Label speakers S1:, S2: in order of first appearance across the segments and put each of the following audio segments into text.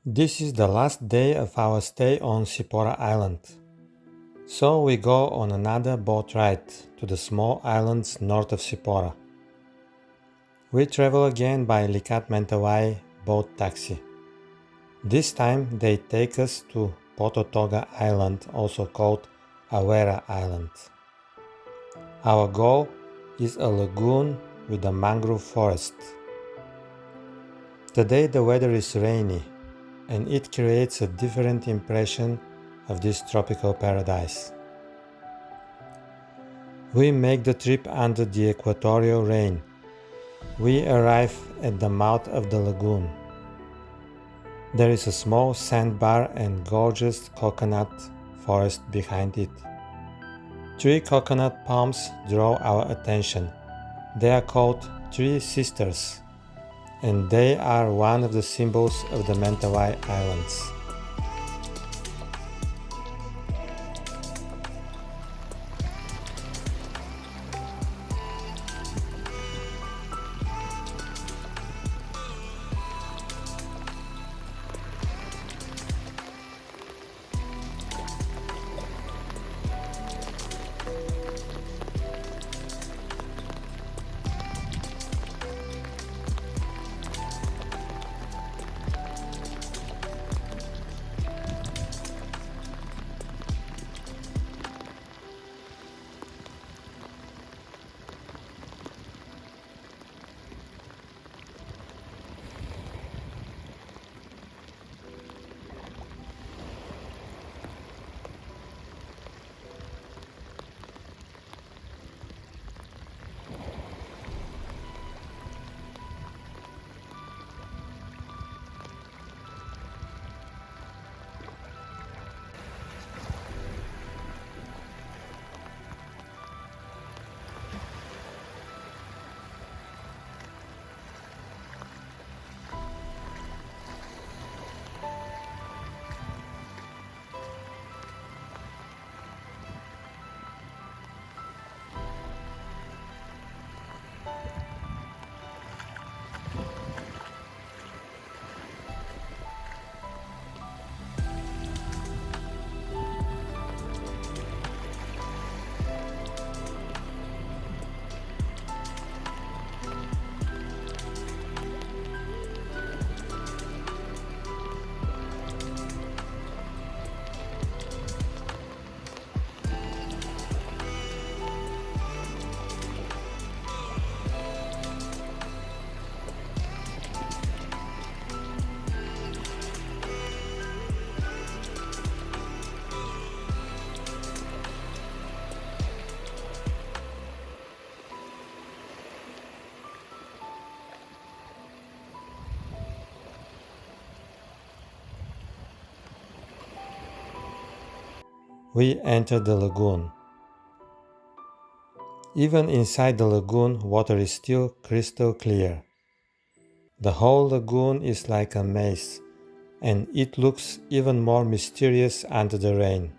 S1: This is the last day of our stay on Sipora Island. So we go on another boat ride to the small islands north of Sipora. We travel again by Likat Mentawai boat taxi. This time they take us to Pototoga Island, also called Awera Island. Our goal is a lagoon with a mangrove forest. Today the weather is rainy and it creates a different impression of this tropical paradise. We make the trip under the equatorial rain. We arrive at the mouth of the lagoon. There is a small sandbar and gorgeous coconut forest behind it. 3 coconut palms draw our attention. They are called 3 sisters, and they are one of the symbols of the Mentawai Islands. We enter the lagoon. Even inside the lagoon, water is still crystal clear. The whole lagoon is like a maze, and it looks even more mysterious under the rain.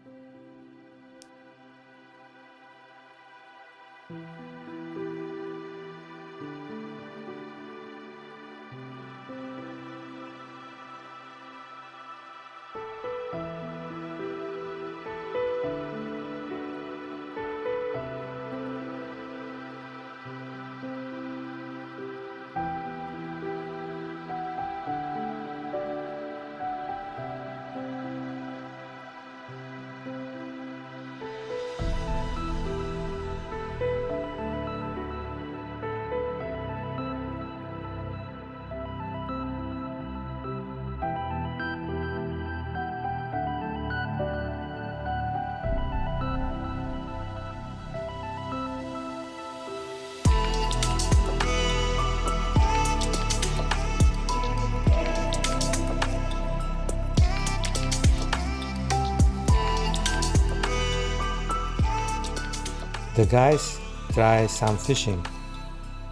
S1: The guys try some fishing.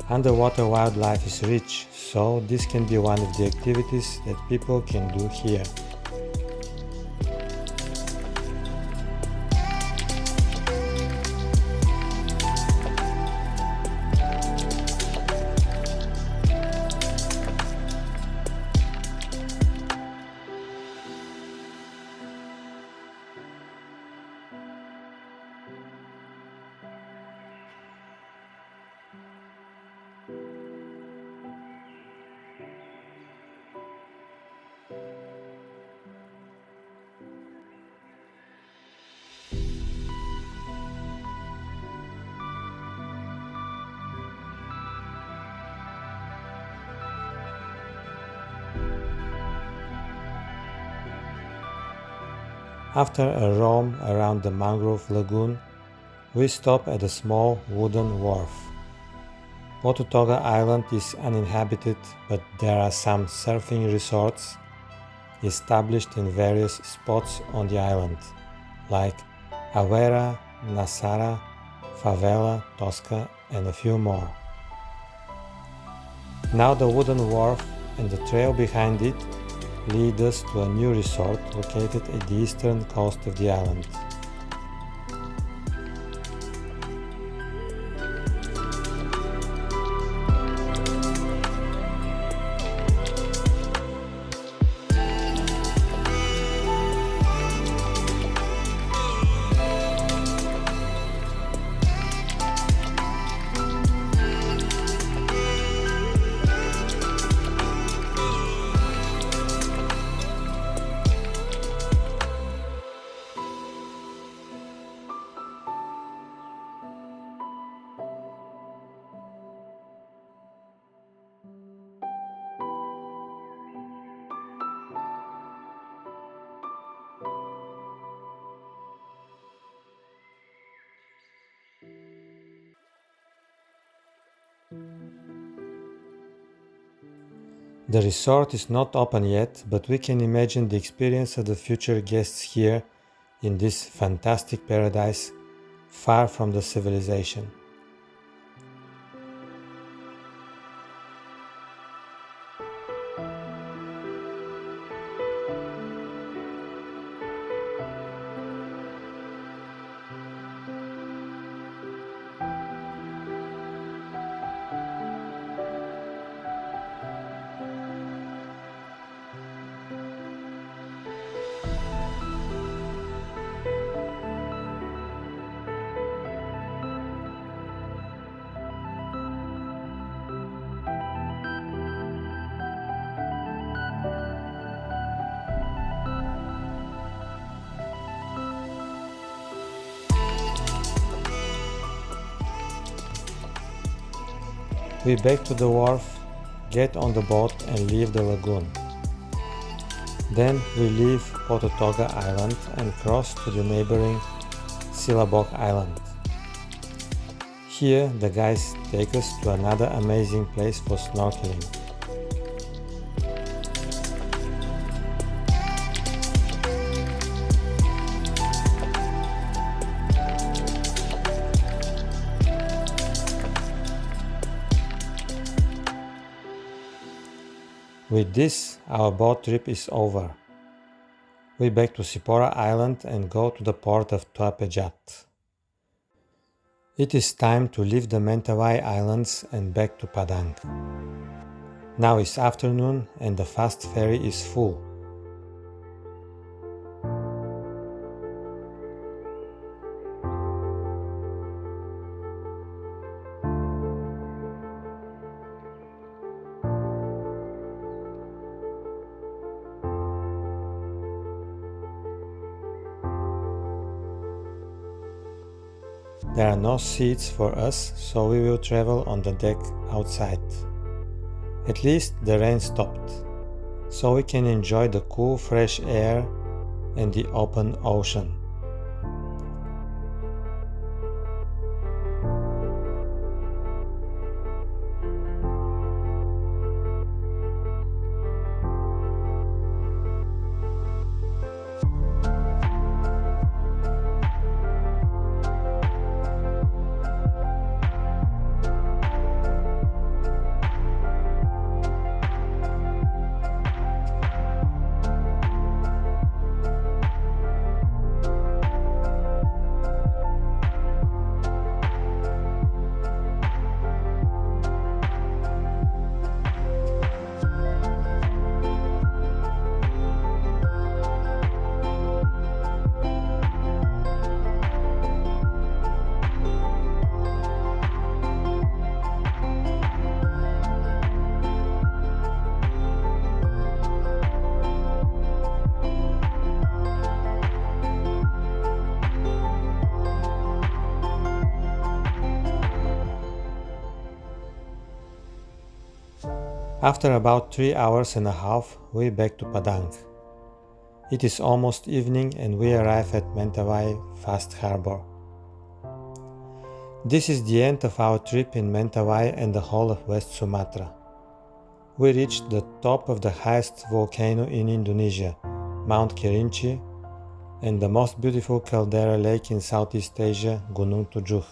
S1: Underwater wildlife is rich, so this can be one of the activities that people can do here. After a roam around the Mangrove lagoon, we stop at a small wooden wharf. Pototoga Island is uninhabited, but there are some surfing resorts established in various spots on the island, like Avera, Nasara, Favela, Tosca, and a few more. Now the wooden wharf and the trail behind it lead us to a new resort located at the eastern coast of the island. The resort is not open yet, but we can imagine the experience of the future guests here in this fantastic paradise far from the civilization. We back to the wharf, get on the boat and leave the lagoon. Then we leave Pototoga Island and cross to the neighboring Silabok Island. Here the guys take us to another amazing place for snorkeling. With this, our boat trip is over. We back to Sipora Island and go to the port of Tuapejat. It is time to leave the Mentawai Islands and back to Padang. Now is afternoon and the fast ferry is full. There are no seats for us, so we will travel on the deck outside. At least the rain stopped, so we can enjoy the cool fresh air and the open ocean. After about 3 hours and a half, we back to Padang. It is almost evening and we arrive at Mentawai Fast Harbor. This is the end of our trip in Mentawai and the whole of West Sumatra. We reached the top of the highest volcano in Indonesia, Mount Kerinci, and the most beautiful caldera lake in Southeast Asia, Gunung Tujuh.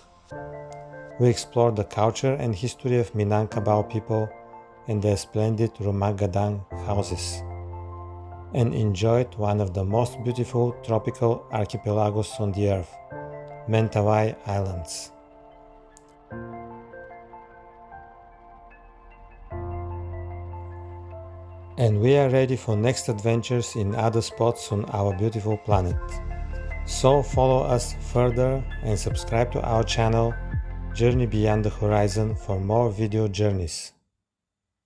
S1: We explored the culture and history of Minangkabau people and their splendid rumah gadang houses, and enjoyed one of the most beautiful tropical archipelagos on the earth, Mentawai Islands. And we are ready for next adventures in other spots on our beautiful planet. So follow us further and subscribe to our channel Journey Beyond the Horizon for more video journeys.